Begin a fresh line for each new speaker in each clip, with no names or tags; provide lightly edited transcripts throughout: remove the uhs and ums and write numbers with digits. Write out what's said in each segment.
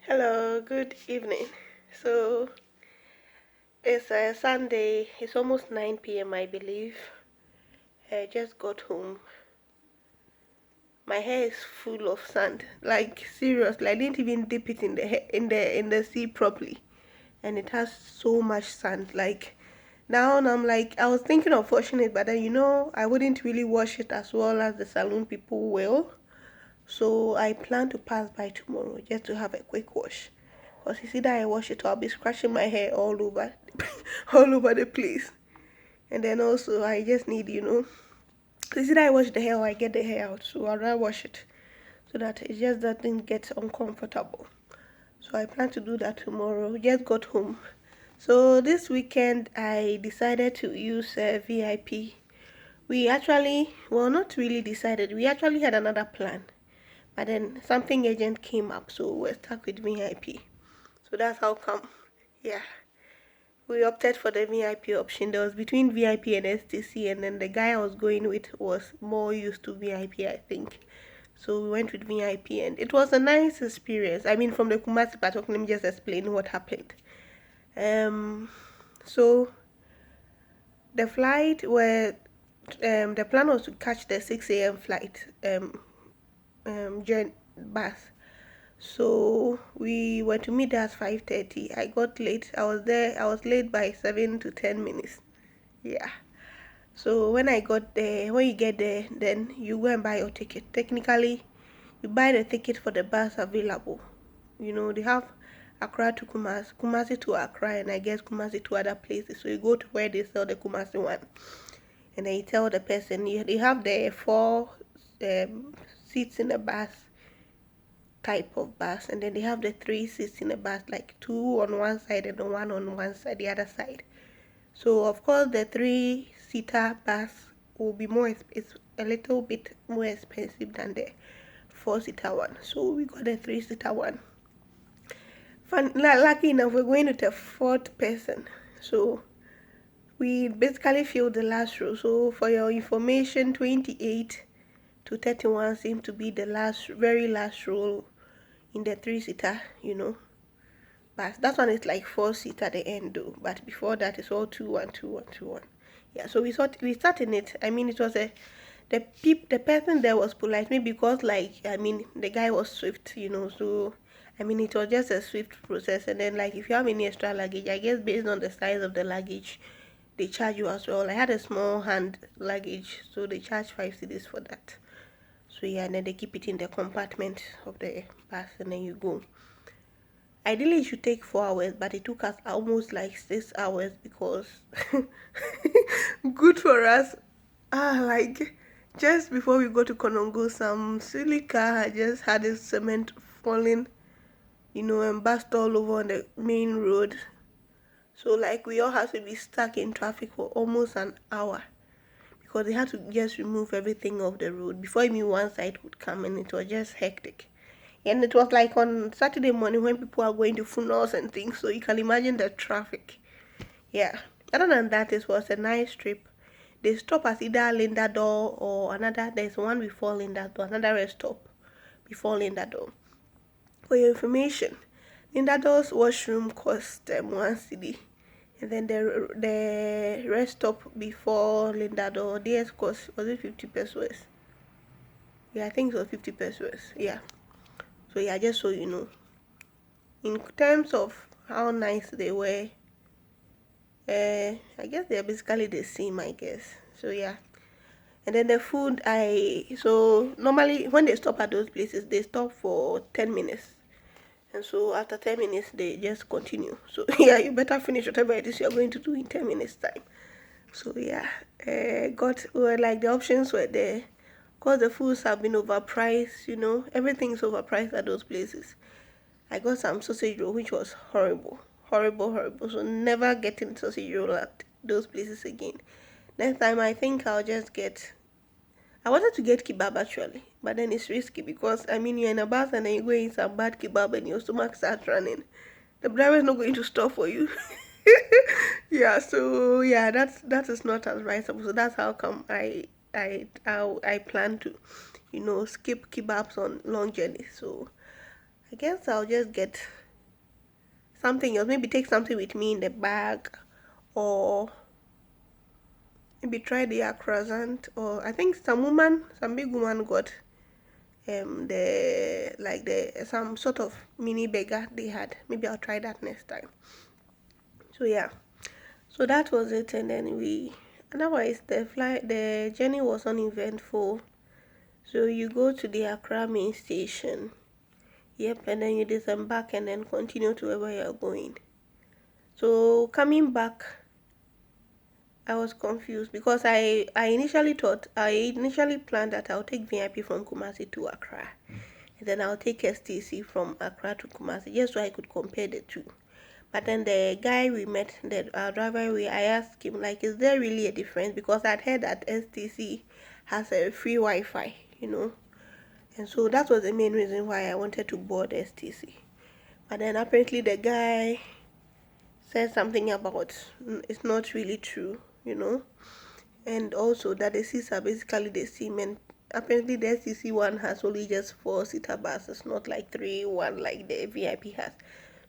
Hello, good evening. So it's a Sunday. It's almost 9 p.m. I believe. I just got home. My hair is full of sand. Like seriously, I didn't even dip it in the in the sea properly, and it has so much sand. Like now, I'm like I was thinking of washing it, but then I wouldn't really wash it as well as the salon people will. So I plan to pass by tomorrow just to have a quick wash. Because you see that I wash it, I'll be scratching my hair all over, all over the place. And then also I just need, you see that I wash the hair or I get the hair out. So I'll rather wash it so that it just doesn't get uncomfortable. So I plan to do that tomorrow. Just got home. So this weekend I decided to use VIP. We actually, well, not really decided. We actually had another plan. But then something agent came up, so we're stuck with VIP. So that's how come. Yeah, we opted for the VIP option. There was between VIP and STC, and then the guy I was going with was more used to VIP, I think. So we went with VIP, and it was a nice experience. I mean, from the Kumasi part, let me just explain what happened. Um, so the flight were the plan was to catch the 6 a.m. flight bus. So we were to meet there at 5:30. I got late. I was there. I was late by 7 to 10 minutes. Yeah. So when I got there, when you get there, then you go and buy your ticket. Technically, you buy the ticket for the bus available. They have Accra to Kumasi, Kumasi to Accra, and I guess Kumasi to other places. So you go to where they sell the Kumasi one, and then you tell the person they have the four seats in the bus type of bus, and then they have the three seats in the bus, like two on one side and the one on one side, the other side. So of course the three-seater bus will be it's a little bit more expensive than the four-seater one. So we got the three-seater one. Lucky enough, we're going with a fourth person. So we basically filled the last row. So for your information, 28 to 31 seem to be the very last row in the three-seater. But that one is like four seat at the end though. But before that it's all 2-1, 2-1, 2-1. Yeah, so we sat in it. I mean, it was the person there was polite, maybe because like I mean the guy was swift. So I mean it was just a swift process. And then like if you have any extra luggage, I guess based on the size of the luggage, they charge you as well. I had a small hand luggage, so they charge 5 cedis for that. So yeah, and then they keep it in the compartment of the bus, and then you go. Ideally, it should take 4 hours, but it took us almost like 6 hours because good for us. Like just before we go to Konongo, some silly car had just had its cement falling, and burst all over on the main road. So like we all had to be stuck in traffic for almost an hour because they had to just remove everything off the road before even one side would come, and it was just hectic. And it was like on Saturday morning when people are going to funerals and things, so you can imagine the traffic. Yeah. Other than that, it was a nice trip. They stop at either Linda Door or another. There's one before Linda Door, another rest stop before Linda Door. For your information, Linda Door's washroom cost 1 cedi, and then the rest stop before Linda Door, theirs cost, was it 50 pesos? Yeah, I think it was 50 pesos. Yeah. So yeah, just so you know. In terms of how nice they were, I guess they're basically the same, I guess. So yeah. And then the food, so normally when they stop at those places, they stop for 10 minutes. And so after 10 minutes, they just continue. So yeah, you better finish whatever it is you're going to do in 10 minutes time. So yeah, like the options were there. Of course, the foods have been overpriced. Everything's overpriced at those places. I got some sausage roll, which was horrible, horrible, horrible. So never getting sausage roll at those places again. Next time, I think I'll just get. I wanted to get kebab actually, but then it's risky because I mean you're in a bus and then you go in some bad kebab and your stomach starts running. The driver is not going to stop for you. Yeah, so yeah, that is not as advisable. So that's how come I plan to, skip kebabs on long journeys. So I guess I'll just get something else. Maybe take something with me in the bag, or maybe try the croissant. Or I think some big woman got the like the some sort of mini burger they had. Maybe I'll try that next time. So yeah, so that was it, and then we. Otherwise, the journey was uneventful. So you go to the Accra main station. Yep, and then you disembark and then continue to wherever you're going. So coming back, I was confused because I initially planned that I'll take VIP from Kumasi to Accra, and then I'll take STC from Accra to Kumasi just so I could compare the two. But then the guy we met, the our driver, I asked him like, is there really a difference? Because I'd heard that STC has a free Wi-Fi, you know, and so that was the main reason why I wanted to board STC. But then apparently the guy said something about it's not really true, you know, and also that the seats are basically the same. And apparently the SCC one has only just four-seater bus. It's not like 3-1 like the VIP has.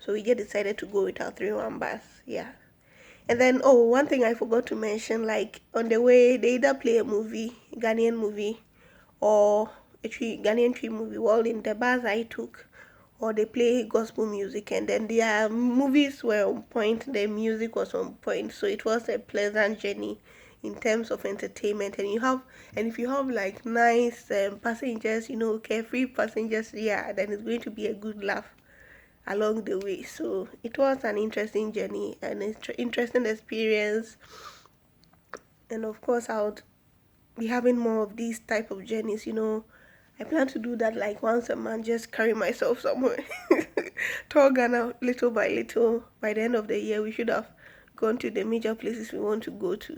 So we just decided to go with our 3-1 bus. Yeah. And then, oh, one thing I forgot to mention, like on the way, they either play a movie, Ghanaian movie, or Ghanaian tree movie. Well, in the bus I took, or they play gospel music, and then their movies were on point, the music was on point, so it was a pleasant journey in terms of entertainment. And if you have like nice passengers, you know, carefree passengers, yeah, then it's going to be a good laugh along the way. So it was an interesting journey, an interesting experience, and of course I would be having more of these type of journeys, you know. I plan to do that like once a month, just carry myself somewhere. Tour Ghana little by little. By the end of the year, we should have gone to the major places we want to go to.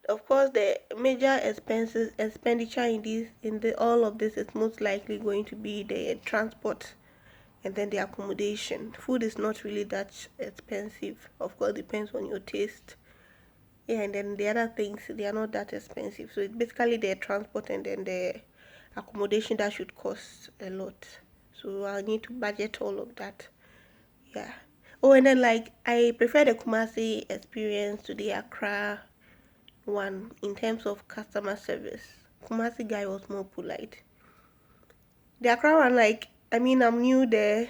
Of course, the major expenditure in the all of this is most likely going to be the transport and then the accommodation. Food is not really that expensive. Of course, depends on your taste. Yeah, and then the other things, they are not that expensive. So it's basically the transport and then the accommodation that should cost a lot. So I'll need to budget all of that. Yeah. Oh, and then like I prefer the Kumasi experience to the Accra one in terms of customer service. Kumasi guy was more polite. The Accra one, like, I mean, I'm new there.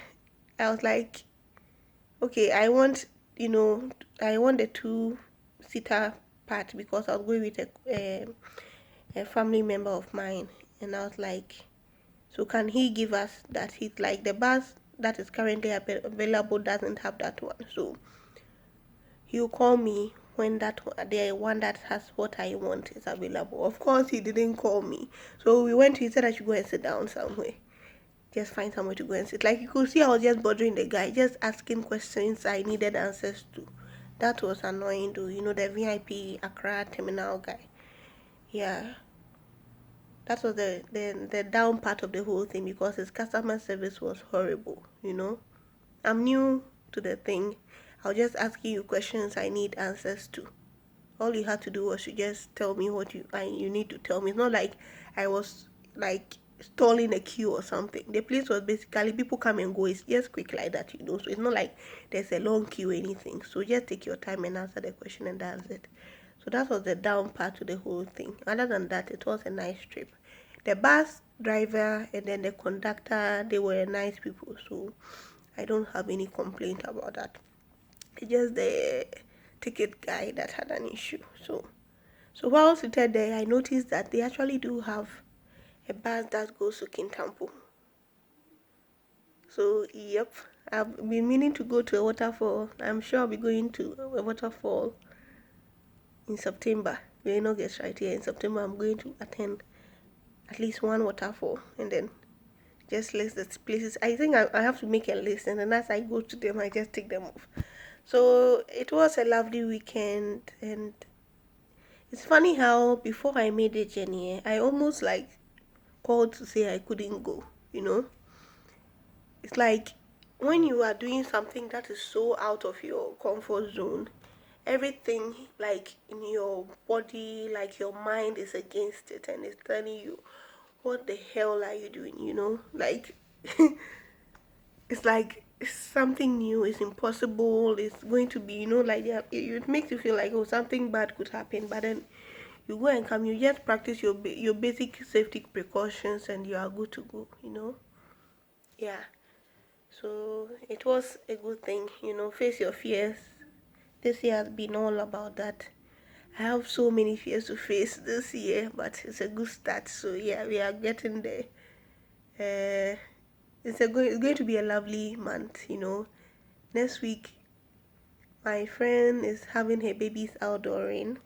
I was like, okay, you know, I want the two-seater part because I was going with a family member of mine, and I was like, so can he give us that? He's like, the bus that is currently available doesn't have that one, so he'll call me when the one that has what I want is available. Of course, he didn't call me, so he said I should go and sit down somewhere. Just find somewhere to go and sit. Like you could see, I was just bothering the guy, just asking questions I needed answers to. That was annoying, though. You know, the VIP Accra terminal guy. Yeah, that was the down part of the whole thing because his customer service was horrible. You know, I'm new to the thing. I was just asking you questions I need answers to. All you had to do was to just tell me what you need to tell me. It's not like I was like stalling a queue or something. The place was basically people come and go. It's just quick like that, you know. So it's not like there's a long queue or anything. So just take your time and answer the question, and that's it. So that was the down part to the whole thing. Other than that, it was a nice trip. The bus driver and then the conductor, they were nice people. So I don't have any complaint about that. It's just the ticket guy that had an issue. So while I was seated there, I noticed that they actually do have a bus that goes to Kintampo. So yep, I've been meaning to go to a waterfall. I'm sure I'll be going to a waterfall in September. We're in August right here. In September, I'm going to attend at least one waterfall and then just list the places. I think I have to make a list, and then as I go to them, I just take them off. So it was a lovely weekend, and it's funny how before I made the journey, I almost like called to say I couldn't go, you know? It's like when you are doing something that is so out of your comfort zone, everything like in your body, like your mind is against it and it's telling you, what the hell are you doing, you know? Like, it's like it's something new, it's impossible, it's going to be, like it makes you feel like, oh, something bad could happen, but then you go and come, you just practice your basic safety precautions, and you are good to go. Yeah. So it was a good thing, face your fears. This year has been all about that. I have so many fears to face this year, but it's a good start. So yeah, we are getting there. Uh, it's going to be a lovely month. Next week, my friend is having her baby's outdooring,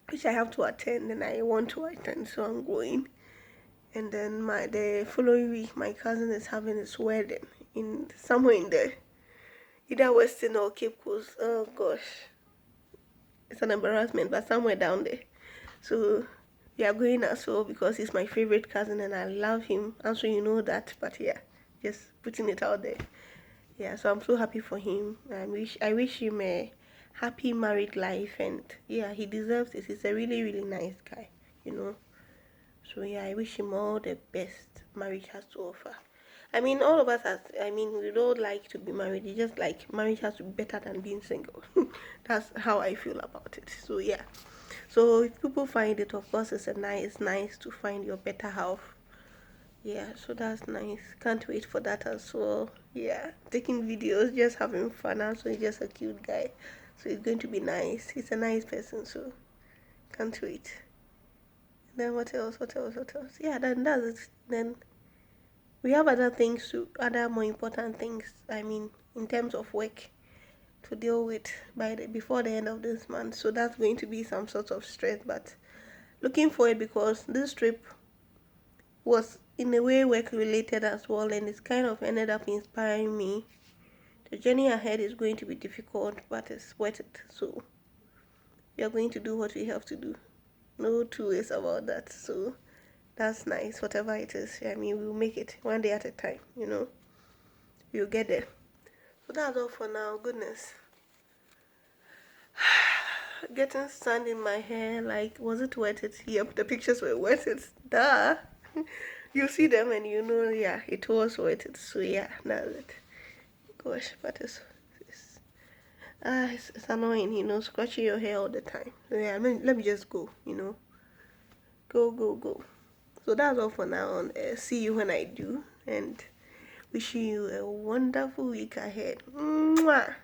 which I have to attend, and I want to attend, so I'm going. And then the following week, my cousin is having his wedding in somewhere in there, either Western or Cape Coast. Oh gosh, it's an embarrassment, but somewhere down there. So we are going as well because he's my favorite cousin and I love him. And so you know that, but yeah, just putting it out there. Yeah, so I'm so happy for him. I wish him a happy married life, and yeah, he deserves it. He's a really, really nice guy. So yeah, I wish him all the best marriage has to offer. I mean, all of us we don't like to be married. It's just like marriage has to be better than being single. That's how I feel about it. So yeah. So if people find it, of course, it's nice to find your better half. Yeah, so that's nice. Can't wait for that as well. Yeah, taking videos, just having fun. Also, he's just a cute guy. So it's going to be nice. He's a nice person, so can't wait. Then what else? What else? What else? Yeah, then that's it. Then we have other more important things. I mean, in terms of work to deal with before the end of this month. So that's going to be some sort of stress, but looking forward because this trip was in a way work related as well, and it's kind of ended up inspiring me. The journey ahead is going to be difficult, but it's worth it. So we are going to do what we have to do. No two ways about that. So that's nice. Whatever it is, I mean, we'll make it one day at a time. We'll get there. So that's all for now. Goodness. Getting sand in my hair, like, was it worth it? Yep, the pictures were worth it. Duh. You see them and yeah, it was worth it. So yeah, that's it. Gosh, but it's annoying, scratching your hair all the time. So yeah, let me just go. Go, go, go. So that's all for now. See you when I do, and wishing you a wonderful week ahead. Mwah!